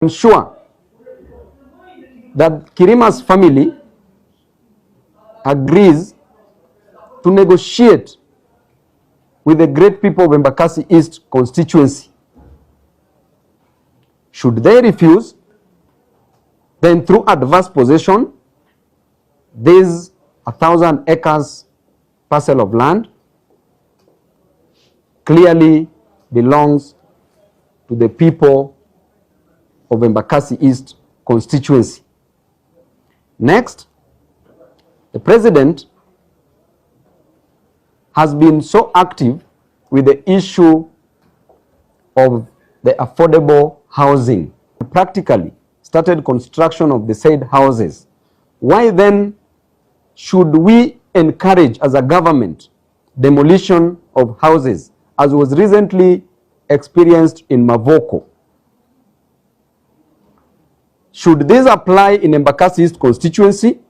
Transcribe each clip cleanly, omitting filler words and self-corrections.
ensure that Kirima's family agrees to negotiate with the great people of Embakasi East constituency. Should they refuse, then through adverse possession, this 1,000 acres parcel of land clearly belongs to the people of Embakasi East constituency. Next, the president has been so active with the issue of the affordable housing. Practically started construction of the said houses. Why then should we encourage as a government demolition of houses, as was recently experienced in Mavoko? Should this apply in Embakasi East constituency?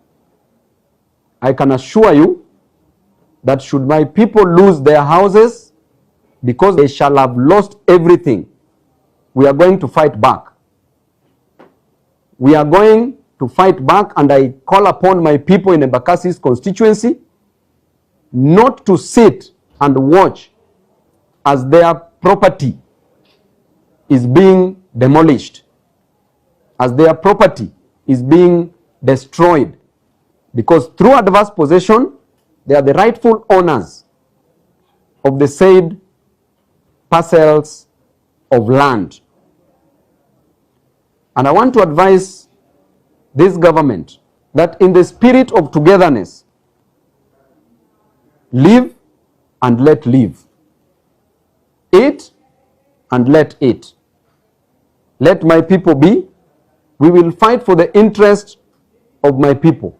I can assure you that should my people lose their houses, because they shall have lost everything, we are going to fight back. We are going to fight back, and I call upon my people in Embakasi East constituency not to sit and watch as their property is being demolished, as their property is being destroyed, because through adverse possession, they are the rightful owners of the said parcels of land. And I want to advise this government that in the spirit of togetherness, live and let live. Eat and let eat. Let my people be. We will fight for the interest of my people.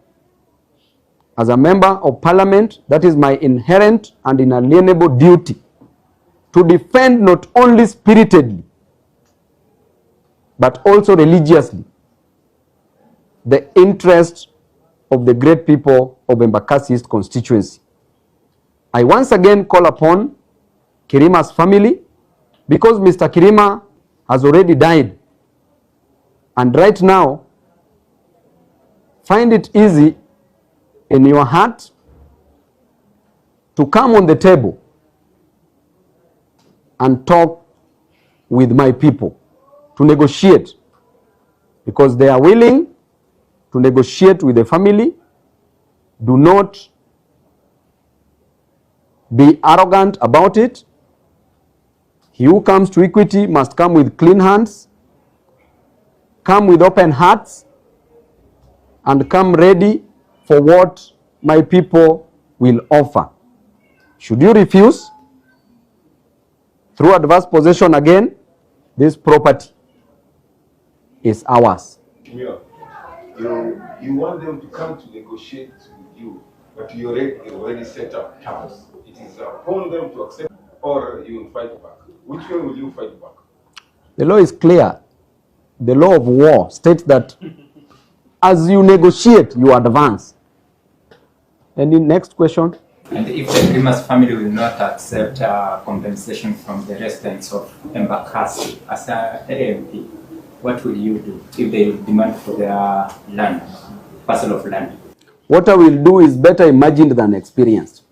As a member of parliament, that is my inherent and inalienable duty to defend not only spiritedly, but also religiously, the interest of the great people of Embakasi East constituency. I once again call upon Kirima's family, because Mr. Kirima has already died, and right now, find it easy in your heart to come on the table and talk with my people, to negotiate, because they are willing to negotiate with the family. Do not be arrogant about it. He who comes to equity must come with clean hands, come with open hearts, and come ready for what my people will offer. Should you refuse, through adverse possession again, this property is ours. Yeah. You want them to come to negotiate with you, but you already set up terms. It is upon them to accept, or you will fight back. Which way will you fight back? The law is clear. The law of war states that as you negotiate, you advance. Any next question? And if the Kirima's family will not accept compensation from the residents of Embakasi as a LMP, what will you do if they demand for their land, parcel of land? What I will do is better imagined than experienced.